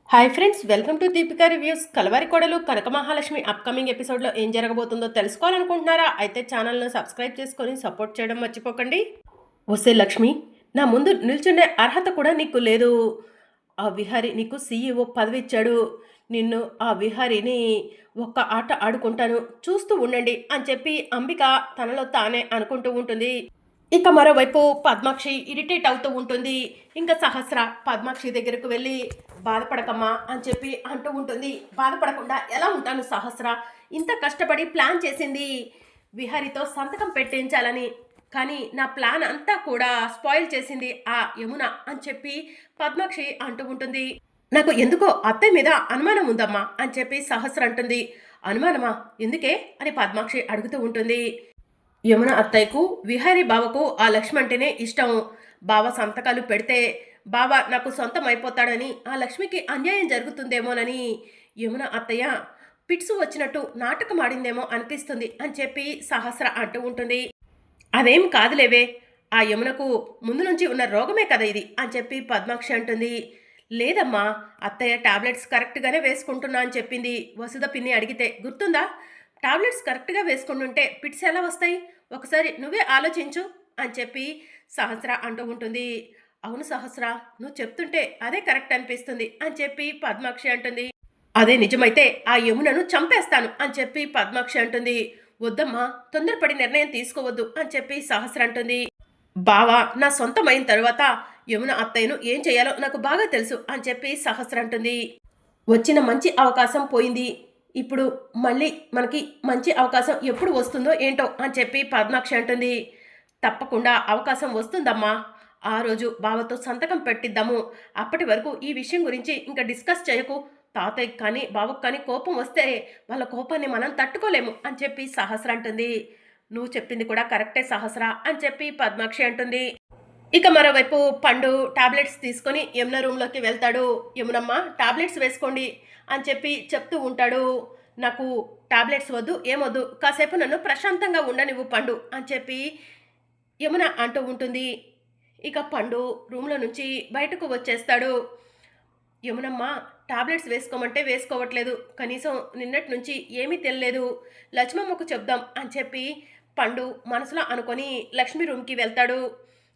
Hi friends, welcome to Deepika reviews. Kalavari Kodalu Kanaka Mahalakshmi upcoming ఎపిసోడ్లో ఏం జరగబోతుందో తెలుసుకోవాలనుకుంటున్నారా? అయితే ఛానల్ను సబ్స్క్రైబ్ చేసుకొని సపోర్ట్ చేయడం మర్చిపోకండి. వస్తే లక్ష్మి, నా ముందు నిల్చునే అర్హత కూడా నీకు లేదు. ఆ విహారి నీకు సీఈఓ పదవి ఇచ్చాడు. నిన్ను ఆ విహారిని ఒక్క ఆట ఆడుకుంటాను, చూస్తూ ఉండండి అని చెప్పి అంబిక తనలో తానే అనుకుంటూ ఉంటుంది. ఇక మరోవైపు పద్మాక్షి ఇరిటేట్ అవుతూ ఉంటుంది. ఇంకా సహస్ర పద్మాక్షి దగ్గరకు వెళ్ళి బాధపడకమ్మా అని చెప్పి అంటూ ఉంటుంది. బాధపడకుండా ఎలా ఉంటాను సహస్ర? ఇంత కష్టపడి ప్లాన్ చేసింది విహారితో సంతకం పెట్టించాలని, కానీ నా ప్లాన్ అంతా కూడా స్పాయిల్ చేసింది ఆ యమున అని చెప్పి పద్మాక్షి అంటూ ఉంటుంది. నాకు ఎందుకో అత్తయ్య మీద అనుమానం ఉందమ్మా అని చెప్పి సహస్ర అంటుంది. అనుమానమా? ఎందుకే అని పద్మాక్షి అడుగుతూ ఉంటుంది. యమున అత్తయ్యకు విహారీ బావకు ఆ లక్ష్మి అంటేనే ఇష్టం. బావ సంతకాలు పెడితే బావ నాకు సొంతం అయిపోతాడని, ఆ లక్ష్మికి అన్యాయం జరుగుతుందేమోనని యమున అత్తయ్య పిట్సు వచ్చినట్టు నాటకం ఆడిందేమో అనిపిస్తుంది అని చెప్పి సహస్ర అంటూ ఉంటుంది. అదేం కాదులేవే, ఆ యమునకు ముందు నుంచి ఉన్న రోగమే కదా ఇది అని చెప్పి పద్మాక్షి అంటుంది. లేదమ్మా, అత్తయ్య టాబ్లెట్స్ కరెక్ట్గానే వేసుకుంటున్నా అని చెప్పింది వసుధ పిన్ని అడిగితే. గుర్తుందా? టాబ్లెట్స్ కరెక్ట్గా వేసుకుంటుంటే పిట్స్ ఎలా వస్తాయి? ఒకసారి నువ్వే ఆలోచించు అని చెప్పి సహస్ర అంటూ ఉంటుంది. అవును సహస్ర, నువ్వు చెప్తుంటే అదే కరెక్ట్ అనిపిస్తుంది అని చెప్పి పద్మాక్షి అంటుంది. అదే నిజమైతే ఆ యమునను చంపేస్తాను అని చెప్పి పద్మాక్షి అంటుంది. వద్దమ్మా, తొందరపడి నిర్ణయం తీసుకోవద్దు అని చెప్పి సహస్ర అంటుంది. బావా నా సొంతమైన తరువాత యమున అత్తయ్యను ఏం చేయాలో నాకు బాగా తెలుసు అని చెప్పి సహస్ర అంటుంది. వచ్చిన మంచి అవకాశం పోయింది. ఇప్పుడు మళ్ళీ మనకి మంచి అవకాశం ఎప్పుడు వస్తుందో ఏంటో అని చెప్పి పద్మాక్షి అంటుంది. తప్పకుండా అవకాశం వస్తుందమ్మా. ఆ రోజు బావతో సంతకం పెట్టిద్దాము. అప్పటి వరకు ఈ విషయం గురించి ఇంకా డిస్కస్ చేయకు. తాతయ్యకి కానీ బావకు కానీ కోపం వస్తే వాళ్ళ కోపాన్ని మనం తట్టుకోలేము అని చెప్పి సహస్ర అంటుంది. నువ్వు చెప్పింది కూడా కరెక్టే సహస్ర అని చెప్పి పద్మాక్షి అంటుంది. ఇక మరోవైపు పండు టాబ్లెట్స్ తీసుకొని యమున రూమ్లోకి వెళ్తాడు. యమునమ్మ టాబ్లెట్స్ వేసుకోండి అని చెప్పి చెప్తూ ఉంటాడు. నాకు టాబ్లెట్స్ వద్దు, ఏమొద్దు, కాసేపు నన్ను ప్రశాంతంగా ఉండనివ్వు పండు అని చెప్పి యమున అంటూ ఉంటుంది. ఇక పండు రూమ్లో నుంచి బయటకు వచ్చేస్తాడు. యమునమ్మ టాబ్లెట్స్ వేసుకోమంటే వేసుకోవట్లేదు, కనీసం నిన్నటి నుంచి ఏమీ తెలియలేదు, లక్ష్మమ్మకు చెప్దాం అని చెప్పి పండు మనసులో అనుకొని లక్ష్మి రూమ్కి వెళ్తాడు.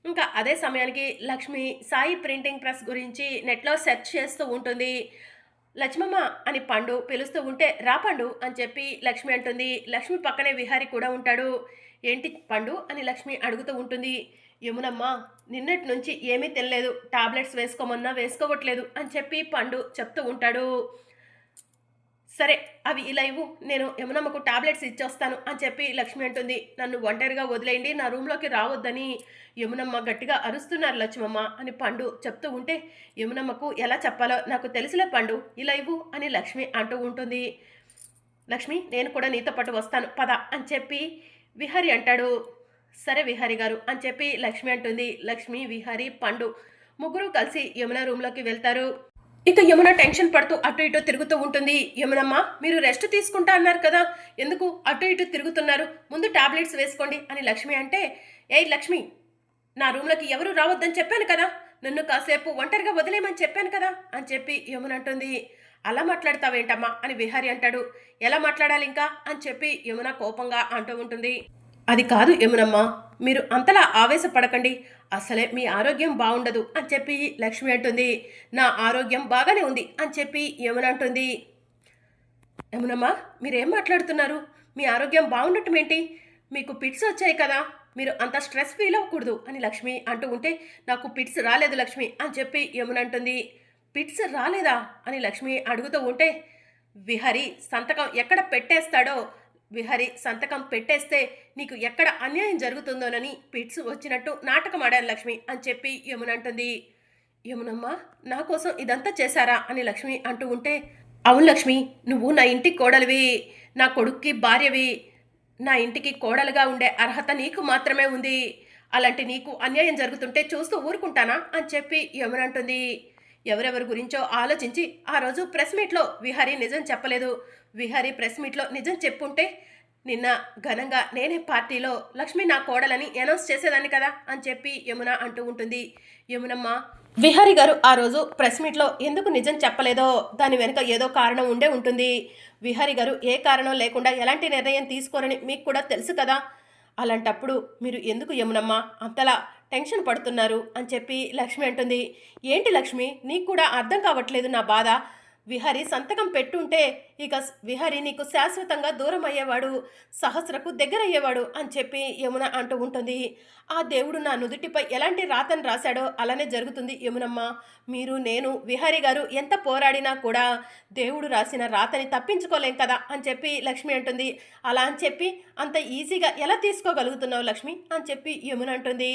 ఇంకా అదే సమయానికి లక్ష్మి సాయి ప్రింటింగ్ ప్రెస్ గురించి నెట్లో సెర్చ్ చేస్తూ ఉంటుంది. లక్ష్మమ్మ అని పండు పిలుస్తూ ఉంటే రా పండు అని చెప్పి లక్ష్మి అంటుంది. లక్ష్మి పక్కనే విహారి కూడా ఉంటాడు. ఏంటి పండు అని లక్ష్మి అడుగుతూ ఉంటుంది. యమునమ్మ నిన్నటి నుంచి ఏమీ తెలియలేదు, టాబ్లెట్స్ వేసుకోమన్నా వేసుకోవట్లేదు అని చెప్పి పండు చెప్తూ ఉంటాడు. సరే అవి ఇలా ఇవ్వు, నేను యమునమ్మకు టాబ్లెట్స్ ఇచ్చొస్తాను అని చెప్పి లక్ష్మి అంటుంది. నన్ను ఒంటరిగా వదిలేయండి, నా రూమ్లోకి రావద్దని యమునమ్మ గట్టిగా అరుస్తున్నారు లక్ష్మమ్మ అని పండు చెప్తూ ఉంటే, యమునమ్మకు ఎలా చెప్పాలో నాకు తెలిసిలే పండు, ఇలా ఇవ్వు అని లక్ష్మి అంటూ ఉంటుంది. లక్ష్మి నేను కూడా నీతో పాటు వస్తాను పద అని చెప్పి విహారి అంటాడు. సరే విహారి గారు అని చెప్పి లక్ష్మి అంటుంది. లక్ష్మి విహారి పండు ముగ్గురు కలిసి యమున రూమ్లోకి వెళ్తారు. ఇక యమున టెన్షన్ పడుతూ అటు ఇటు తిరుగుతూ ఉంటుంది. యమునమ్మ మీరు రెస్ట్ తీసుకుంటా అన్నారు కదా, ఎందుకు అటు ఇటు తిరుగుతున్నారు? ముందు టాబ్లెట్స్ వేసుకోండి అని లక్ష్మి అంటే, ఏయ్ లక్ష్మి, నా రూమ్లోకి ఎవరు రావద్దని చెప్పాను కదా, నన్ను కాసేపు ఒంటరిగా వదిలేయమని చెప్పాను కదా అని చెప్పి యమున అంటుంది. అలా మాట్లాడతావేంటమ్మా అని విహారి అంటాడు. ఎలా మాట్లాడాలి ఇంకా అని చెప్పి యమున కోపంగా అంటూ ఉంటుంది. అది కాదు యమునమ్మ, మీరు అంతలా ఆవేశపడకండి, అసలే మీ ఆరోగ్యం బాగుండదు అని చెప్పి లక్ష్మి అంటుంది. నా ఆరోగ్యం బాగానే ఉంది అని చెప్పి యమున అంటుంది. యమునమ్మ మీరేం మాట్లాడుతున్నారు? మీ ఆరోగ్యం బాగుండటం ఏంటి? మీకు పిట్స్ వచ్చాయి కదా, మీరు అంత స్ట్రెస్ ఫీల్ అవ్వకూడదు అని లక్ష్మి అంటూ ఉంటే, నాకు పిట్స్ రాలేదు లక్ష్మి అని చెప్పి యమున అంటుంది. పిట్స్ రాలేదా అని లక్ష్మి అడుగుతూ ఉంటే, విహరి సంతకం ఎక్కడ పెట్టేస్తాడో, విహరి సంతకం పెట్టేస్తే నీకు ఎక్కడ అన్యాయం జరుగుతుందోనని పిట్స్ వచ్చినట్టు నాటకం ఆడాను లక్ష్మి అని చెప్పి యమున అంటుంది. యమునమ్మ నా కోసం ఇదంతా చేశారా అని లక్ష్మి అంటూ ఉంటే, అవును లక్ష్మి, నువ్వు నా ఇంటి కోడలివి, నా కొడుక్కి భార్యవి, నా ఇంటికి కోడలుగా ఉండే అర్హత నీకు మాత్రమే ఉంది. అలాంటి నీకు అన్యాయం జరుగుతుంటే చూస్తూ ఊరుకుంటానా అని చెప్పి యమున అంటుంది. ఎవరెవరి గురించో ఆలోచించి ఆ రోజు ప్రెస్ మీట్లో విహారీ నిజం చెప్పలేదు. విహారీ ప్రెస్ మీట్లో నిజం చెప్పుంటే నిన్న ఘనంగా నేనే పార్టీలో లక్ష్మి నా కోడలని అనౌన్స్ చేసేదాన్ని కదా అని చెప్పి యమున అంటూ ఉంటుంది. యమునమ్మ, విహారీ గారు ఆ రోజు ప్రెస్ మీట్లో ఎందుకు నిజం చెప్పలేదో దాని వెనుక ఏదో కారణం ఉండే ఉంటుంది. విహారీ గారు ఏ కారణం లేకుండా ఎలాంటి నిర్ణయం తీసుకోరని మీకు కూడా తెలుసు కదా. అలాంటప్పుడు మీరు ఎందుకు యమునమ్మ అంతలా టెన్షన్ పడుతున్నారు అని చెప్పి లక్ష్మి అంటుంది. ఏంటి లక్ష్మి, నీకు కూడా అర్థం కావట్లేదు నా బాధ. విహారీ సంతకం పెట్టుంటే ఇక విహారీ నీకు శాశ్వతంగా దూరం అయ్యేవాడు, సహస్రకు దగ్గర అయ్యేవాడు అని చెప్పి యమున అంటూ ఉంటుంది. ఆ దేవుడు నా నుదుటిపై ఎలాంటి రాతను రాశాడో అలానే జరుగుతుంది యమునమ్మ. మీరు నేను విహారీ గారు ఎంత పోరాడినా కూడా దేవుడు రాసిన రాతని తప్పించుకోలేం కదా అని చెప్పి లక్ష్మి అంటుంది. అలా అని చెప్పి అంత ఈజీగా ఎలా తీసుకోగలుగుతున్నావు లక్ష్మి అని చెప్పి యమున అంటుంది.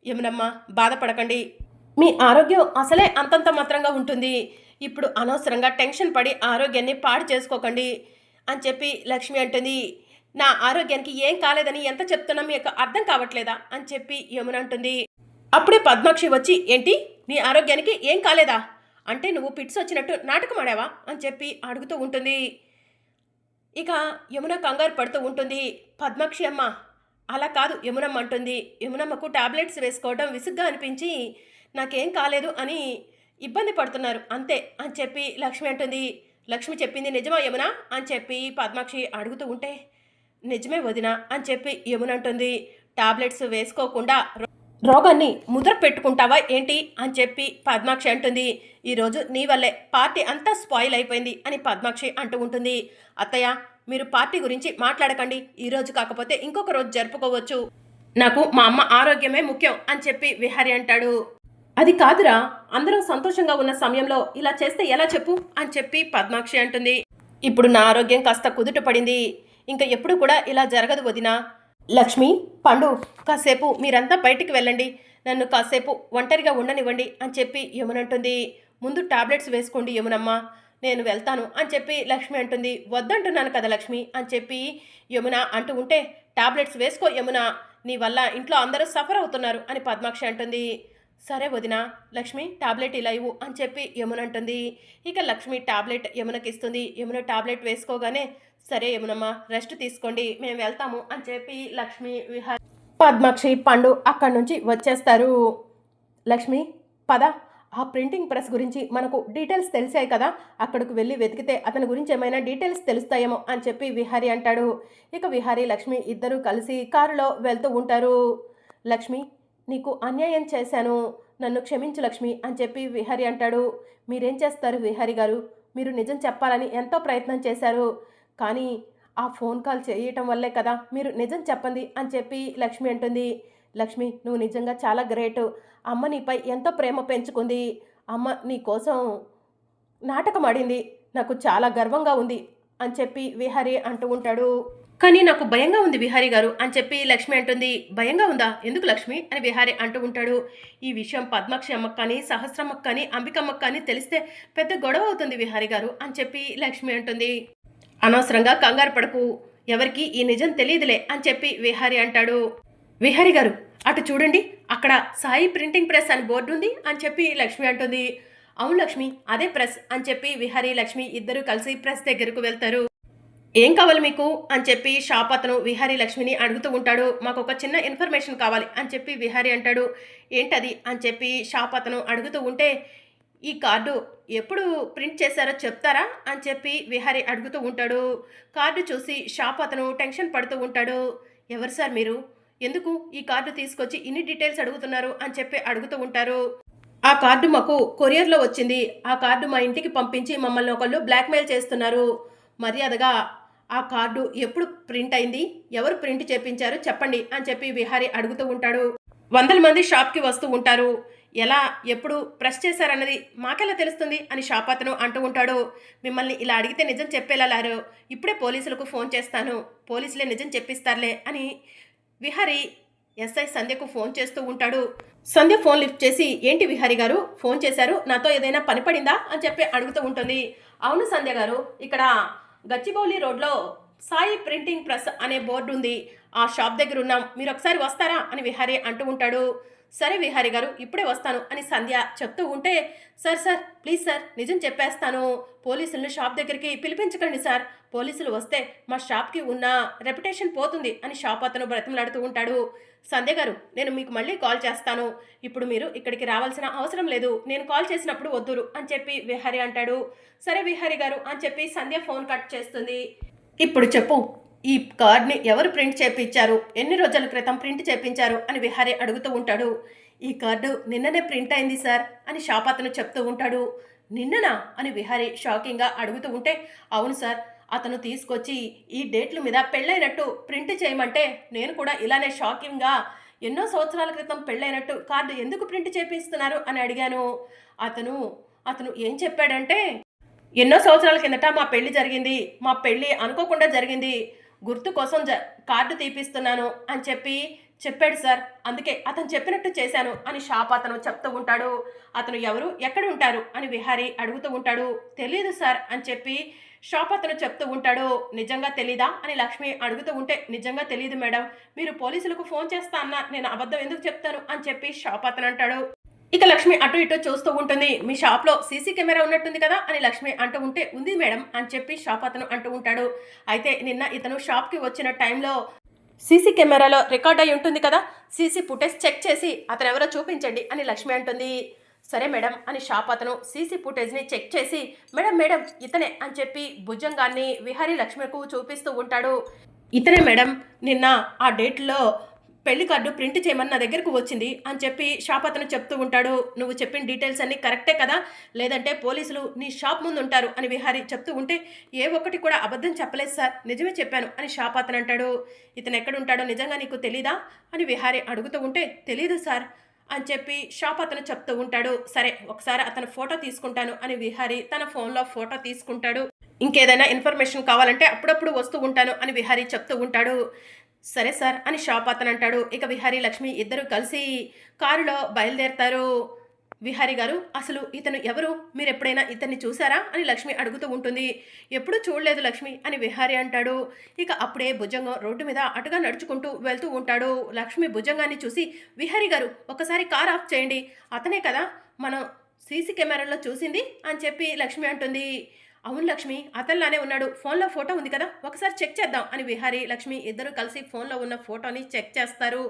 యమునమ్మ, బాధపడకండి, మీ ఆరోగ్యం అసలే అంతంత మాత్రంగా ఉంటుంది. ఇప్పుడు అనవసరంగా టెన్షన్ పడి ఆరోగ్యాన్ని పాడు చేసుకోకండి అని చెప్పి లక్ష్మి అంటుంది. నా ఆరోగ్యానికి ఏం కాలేదని ఎంత చెప్తున్నా మీకు అర్థం కావట్లేదా అని చెప్పి యమున అంటుంది. అప్పుడే పద్మాక్షి వచ్చి, ఏంటి నీ ఆరోగ్యానికి ఏం కాలేదా అంటే నువ్వు పిట్స్ వచ్చినట్టు నాటకం ఆడావా అని చెప్పి అడుగుతూ ఉంటుంది. ఇక యమున కంగారు పడుతూ ఉంటుంది. పద్మాక్షి అమ్మ అలా కాదు యమునమ్మ అంటుంది. యమునమ్మకు టాబ్లెట్స్ వేసుకోవడం విసుగ్గా అనిపించి నాకేం కాలేదు అని ఇబ్బంది పడుతున్నారు అంతే అని చెప్పి లక్ష్మి అంటుంది. లక్ష్మి చెప్పింది నిజమా యమున అని చెప్పి పద్మాక్షి అడుగుతూ ఉంటే, నిజమే వదినా అని చెప్పి యమున అంటుంది. టాబ్లెట్స్ వేసుకోకుండా రోగాన్ని ముద్ర పెట్టుకుంటావా ఏంటి అని చెప్పి పద్మాక్షి అంటుంది. ఈరోజు నీ వల్లే పార్టీ అంతా స్పాయిల్ అయిపోయింది అని పద్మాక్షి అంటూ ఉంటుంది. అత్తయ్య, మీరు పార్టీ గురించి మాట్లాడకండి, ఈరోజు కాకపోతే ఇంకొక రోజు జరుపుకోవచ్చు, నాకు మా అమ్మ ఆరోగ్యమే ముఖ్యం అని చెప్పి విహారీ అంటాడు. అది కాదురా, అందరూ సంతోషంగా ఉన్న సమయంలో ఇలా చేస్తే ఎలా చెప్పు అని చెప్పి పద్మాక్షి అంటుంది. ఇప్పుడు నా ఆరోగ్యం కాస్త కుదుట పడింది, ఇంకా ఎప్పుడు కూడా ఇలా జరగదు వదినా. లక్ష్మి, పండు, కాసేపు మీరంతా బయటికి వెళ్ళండి, నన్ను కాసేపు ఒంటరిగా ఉండనివ్వండి అని చెప్పి యమునంటుంది. ముందు టాబ్లెట్స్ వేసుకోండి యమునమ్మ, నేను వెళ్తాను అని చెప్పి లక్ష్మి అంటుంది. వద్దంటున్నాను కదా లక్ష్మి అని చెప్పి యమున అంటూ ఉంటే, టాబ్లెట్స్ వేసుకో యమున, నీ వల్ల ఇంట్లో అందరూ సఫర్ అవుతున్నారు అని పద్మాక్షి అంటుంది. సరే వదిన, లక్ష్మి టాబ్లెట్ ఇలా ఇవ్వు అని చెప్పి యమున అంటుంది. ఇక లక్ష్మి టాబ్లెట్ యమునకి ఇస్తుంది. యమున టాబ్లెట్ వేసుకోగానే, సరే యమునమ్మ రెస్ట్ తీసుకోండి, మేము వెళ్తాము అని చెప్పి లక్ష్మి విహారీ పద్మాక్షి పండు అక్కడి నుంచి వచ్చేస్తారు. లక్ష్మి, పద, ఆ ప్రింటింగ్ ప్రెస్ గురించి మనకు డీటెయిల్స్ తెలిసాయి కదా, అక్కడికి వెళ్ళి వెతికితే అతని గురించి ఏమైనా డీటెయిల్స్ తెలుస్తాయేమో అని చెప్పి విహారీ అంటాడు. ఇక విహారీ లక్ష్మి ఇద్దరూ కలిసి కారులో వెళ్తూ ఉంటారు. లక్ష్మి, నీకు అన్యాయం చేశాను, నన్ను క్షమించు లక్ష్మి అని చెప్పి విహారీ అంటాడు. మీరేం చేస్తారు విహారీ గారు, మీరు నిజం చెప్పాలని ఎంతో ప్రయత్నం చేశారు, కానీ ఆ ఫోన్ కాల్ చేయటం వల్లే కదా మీరు నిజం చెప్పండి అని చెప్పి లక్ష్మి అంటుంది. లక్ష్మి, నువ్వు నిజంగా చాలా గ్రేట్, అమ్మ నీపై ఎంతో ప్రేమ పెంచుకుంది, అమ్మ నీ కోసం నాటకం ఆడింది, నాకు చాలా గర్వంగా ఉంది అని చెప్పి విహారీ అంటూ ఉంటాడు. కానీ నాకు భయంగా ఉంది విహారీ గారు అని చెప్పి లక్ష్మి అంటుంది. భయంగా ఉందా, ఎందుకు లక్ష్మి అని విహారీ అంటూ ఉంటాడు. ఈ విషయం పద్మాక్షి అమ్మకు కానీ, సహస్రమ్మకు కానీ, అంబికమ్మకు కానీ తెలిస్తే పెద్ద గొడవ అవుతుంది విహారీ గారు అని చెప్పి లక్ష్మి అంటుంది. అనవసరంగా కంగారు పడకు, ఎవరికి ఈ నిజం తెలియదులే అని చెప్పి విహారీ అంటాడు. విహారీ గారు అటు చూడండి, అక్కడ సాయి ప్రింటింగ్ ప్రెస్ అని బోర్డు ఉంది అని చెప్పి లక్ష్మి అంటుంది. అవును లక్ష్మి, అదే ప్రెస్ అని చెప్పి విహారీ లక్ష్మి ఇద్దరు కలిసి ప్రెస్ దగ్గరకు వెళ్తారు. ఏం కావాలి మీకు అని చెప్పి షాప్ అతను విహారీ లక్ష్మిని అడుగుతూ ఉంటాడు. మాకు ఒక చిన్న ఇన్ఫర్మేషన్ కావాలి అని చెప్పి విహారీ అంటాడు. ఏంటది అని చెప్పి షాప్ అతను అడుగుతూ ఉంటే, ఈ కార్డు ఎప్పుడు ప్రింట్ చేశారో చెప్తారా అని చెప్పి విహారీ అడుగుతూ ఉంటాడు. కార్డు చూసి షాప్ అతను టెన్షన్ పడుతూ ఉంటాడు. ఎవరు సార్ మీరు, ఎందుకు ఈ కార్డు తీసుకొచ్చి ఇన్ని డీటెయిల్స్ అడుగుతున్నారు అని చెప్పి అడుగుతూ ఉంటారు. ఆ కార్డు మాకు కొరియర్లో వచ్చింది, ఆ కార్డు మా ఇంటికి పంపించి మమ్మల్ని ఒకళ్ళు బ్లాక్మెయిల్ చేస్తున్నారు, మర్యాదగా ఆ కార్డు ఎప్పుడు ప్రింట్ అయింది, ఎవరు ప్రింట్ చేపించారు చెప్పండి అని చెప్పి విహారీ అడుగుతూ ఉంటాడు. 100 మంది షాప్కి వస్తూ ఉంటారు, ఎలా ఎప్పుడు ప్రెస్ చేశారన్నది మాకెలా తెలుస్తుంది అని షాప్ అతను అంటూ ఉంటాడు. మిమ్మల్ని ఇలా అడిగితే నిజం చెప్పేలా లారు, ఇప్పుడే పోలీసులకు ఫోన్ చేస్తాను, పోలీసులే నిజం చెప్పిస్తారులే అని విహారీ ఎస్ఐ సంధ్యకు ఫోన్ చేస్తూ ఉంటాడు. సంధ్య ఫోన్ లిఫ్ట్ చేసి, ఏంటి విహారీ గారు ఫోన్ చేశారు, నాతో ఏదైనా పని పడిందా అని చెప్పి అడుగుతూ ఉంటుంది. అవును సంధ్య గారు, ఇక్కడ గచ్చిబౌలి రోడ్లో సాయి ప్రింటింగ్ ప్రెస్ అనే బోర్డు ఉంది, ఆ షాప్ దగ్గర ఉన్నాం, మీరు ఒకసారి వస్తారా అని విహారీ అంటూ ఉంటాడు. సరే విహారీ గారు ఇప్పుడే వస్తాను అని సంధ్య చెప్తూ ఉంటే, సార్ ప్లీజ్ సార్ నిజం చెప్పేస్తాను, పోలీసులను షాప్ దగ్గరికి పిలిపించకండి సార్, పోలీసులు వస్తే మా షాప్కి ఉన్న రెప్యుటేషన్ పోతుంది అని షాప్ అతను బ్రతిమలాడుతూ ఉంటాడు. సంధ్య గారు నేను మీకు మళ్ళీ కాల్ చేస్తాను, ఇప్పుడు మీరు ఇక్కడికి రావాల్సిన అవసరం లేదు, నేను కాల్ చేసినప్పుడు వద్దురు అని చెప్పి విహారీ అంటాడు. సరే విహారీ గారు అని చెప్పి సంధ్య ఫోన్ కట్ చేస్తుంది. ఇప్పుడు చెప్పు, ఈ కార్డ్ని ఎవరు ప్రింట్ చేయించారు, ఎన్ని రోజుల క్రితం ప్రింట్ చేయించారు అని విహారీ అడుగుతూ ఉంటాడు. ఈ కార్డు నిన్ననే ప్రింట్ అయింది సార్ అని షాప్ అతను చెప్తూ ఉంటాడు. నిన్ననా అని విహారీ షాకింగ్గా అడుగుతూ ఉంటే, అవును సార్, అతను తీసుకొచ్చి ఈ డేట్ల మీద పెళ్ళైనట్టు ప్రింట్ చేయమంటే నేను కూడా ఇలానే షాకింగ్గా ఎన్నో సంవత్సరాల క్రితం పెళ్ళైనట్టు కార్డు ఎందుకు ప్రింట్ చేపిస్తున్నారు అని అడిగాను. అతను ఏం చెప్పాడంటే, ఎన్నో సంవత్సరాల కిందట మా పెళ్లి జరిగింది, మా పెళ్లి అనుకోకుండా జరిగింది, గుర్తు కోసం కార్డు తీపిస్తున్నాను అని చెప్పాడు సార్, అందుకే అతను చెప్పినట్టు చేశాను అని షాప్ అతను చెప్తూ ఉంటాడు. అతను ఎవరు, ఎక్కడ ఉంటారు అని విహారీ అడుగుతూ ఉంటాడు. తెలియదు సార్ అని చెప్పి షాప్ అతను చెప్తూ ఉంటాడు. నిజంగా తెలీదా అని లక్ష్మి అడుగుతూ ఉంటే, నిజంగా తెలియదు మేడం, మీరు పోలీసులకు ఫోన్ చేస్తా అన్నా నేను అబద్ధం ఎందుకు చెప్తాను అని చెప్పి షాప్ అతను అంటాడు. ఇక లక్ష్మి అటు ఇటు చూస్తూ ఉంటుంది. మీ షాప్లో సీసీ కెమెరా ఉన్నట్టుంది కదా అని లక్ష్మి అంటూ ఉంటే, ఉంది మేడం అని చెప్పి షాప్ అతను అంటూ ఉంటాడు. అయితే నిన్న ఇతను షాప్కి వచ్చిన టైంలో సీసీ కెమెరాలో రికార్డ్ అయి ఉంటుంది కదా, సీసీ ఫుటేజ్ చెక్ చేసి అతను ఎవరో చూపించండి అని లక్ష్మి అంటుంది. సరే మేడం అని షాప్ అతను సీసీ ఫుటేజ్ని చెక్ చేసి, మేడం ఇతనే అని చెప్పి భుజంగాన్ని విహారీ లక్ష్మికు చూపిస్తూ ఉంటాడు. ఇతనే మేడం, నిన్న ఆ డేట్లో పెళ్లి కార్డు ప్రింట్ చేయమని నా దగ్గరకు వచ్చింది అని చెప్పి షాప్ అతను చెప్తూ ఉంటాడు. నువ్వు చెప్పిన డీటెయిల్స్ అన్నీ కరెక్టే కదా, లేదంటే పోలీసులు నీ షాప్ ముందు ఉంటారు అని విహారీ చెప్తూ ఉంటే, ఏ ఒక్కటి కూడా అబద్ధం చెప్పలేదు సార్, నిజమే చెప్పాను అని షాప్ అతను అంటాడు. ఇతను ఎక్కడుంటాడో నిజంగా నీకు తెలీదా అని విహారీ అడుగుతూ ఉంటే, తెలీదు సార్ అని చెప్పి షాప్ అతను చెప్తూ ఉంటాడు. సరే ఒకసారి అతను ఫోటో తీసుకుంటాను అని విహారీ తన ఫోన్లో ఫోటో తీసుకుంటాడు. ఇంకేదైనా ఇన్ఫర్మేషన్ కావాలంటే అప్పుడప్పుడు వస్తూ ఉంటాను అని విహారీ చెప్తూ ఉంటాడు. సరే సార్ అని షాప్ అతను అంటాడు. ఇక విహారీ లక్ష్మి ఇద్దరు కలిసి కారులో బయలుదేరతారు. విహారీ గారు అసలు ఇతను ఎవరు, మీరు ఎప్పుడైనా ఇతన్ని చూసారా అని లక్ష్మి అడుగుతూ ఉంటుంది. ఎప్పుడూ చూడలేదు లక్ష్మి అని విహారీ అంటాడు. ఇక అప్పుడే భుజంగం రోడ్డు మీద అటుగా నడుచుకుంటూ వెళ్తూ ఉంటాడు. లక్ష్మి భుజంగాన్ని చూసి, విహారీ గారు ఒకసారి కార్ ఆఫ్ చేయండి, అతనే కదా మనం సీసీ కెమెరాలో చూసింది అని చెప్పి లక్ష్మి అంటుంది. అవును లక్ష్మి, అతనిలానే ఉన్నాడు, ఫోన్లో ఫోటో ఉంది కదా, ఒకసారి చెక్ చేద్దాం అని విహారీ లక్ష్మి ఇద్దరు కలిసి ఫోన్లో ఉన్న ఫోటోని చెక్ చేస్తారు.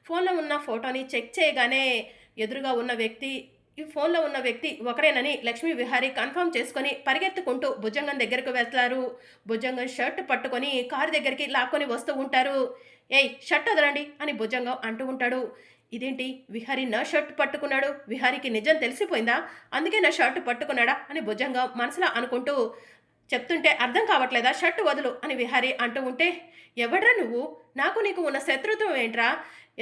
ఫోన్లో ఉన్న ఫోటోని చెక్ చేయగానే ఎదురుగా ఉన్న వ్యక్తి, ఈ ఫోన్లో ఉన్న వ్యక్తి ఒకరేనని లక్ష్మి విహారీ కన్ఫర్మ్ చేసుకొని పరిగెత్తుకుంటూ భుజంగం దగ్గరకు వెళ్తారు. భుజంగం షర్ట్ పట్టుకొని కారు దగ్గరికి లాక్కొని వస్తూ ఉంటారు. ఏయ్ షర్ట్ వదలండి అని భుజంగం అంటూ ఉంటాడు. ఇదేంటి విహారీ నా షర్ట్ పట్టుకున్నాడు, విహారీకి నిజం తెలిసిపోయిందా, అందుకే నా షర్ట్ పట్టుకున్నాడా అని భుజంగం మనసులో అనుకుంటూ చెప్తుంటే, అర్థం కావట్లేదా, షర్ట్ వదులు అని విహారీ అంటూ ఉంటే, ఎవడ్రా నువ్వు, నాకు నీకు ఉన్న శత్రుత్వం ఏంట్రా,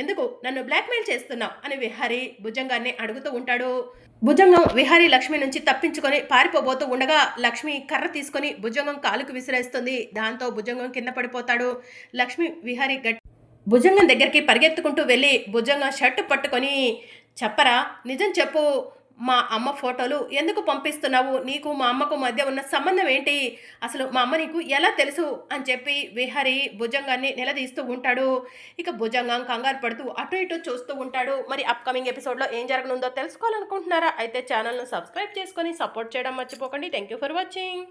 ఎందుకు నన్ను బ్లాక్మెయిల్ చేస్తున్నావు అని విహారీ భుజంగాన్ని అడుగుతూ ఉంటాడు. భుజంగం విహారీ లక్ష్మి నుంచి తప్పించుకొని పారిపోబోతూ ఉండగా లక్ష్మి కర్ర తీసుకొని భుజంగం కాలుకు విసిరేస్తుంది. దాంతో భుజంగం కింద పడిపోతాడు. లక్ష్మి విహారీ భుజంగం దగ్గరికి పరిగెత్తుకుంటూ వెళ్ళి భుజంగం షర్ట్ పట్టుకొని, చెప్పరా నిజం చెప్పు, మా అమ్మ ఫోటోలు ఎందుకు పంపిస్తున్నావు, నీకు మా అమ్మకు మధ్య ఉన్న సంబంధం ఏంటి, అసలు మా అమ్మ నీకు ఎలా తెలుసు అని చెప్పి విహారీ భుజంగాన్ని నిలదీస్తూ ఉంటాడు. ఇక భుజంగం కంగారు పడుతూ అటు ఇటు చూస్తూ ఉంటాడు. మరి అప్కమింగ్ ఎపిసోడ్లో ఏం జరగనుందో తెలుసుకోవాలనుకుంటున్నారా, అయితే ఛానల్ను సబ్స్క్రైబ్ చేసుకొని సపోర్ట్ చేయడం మర్చిపోకండి. Thank you for watching.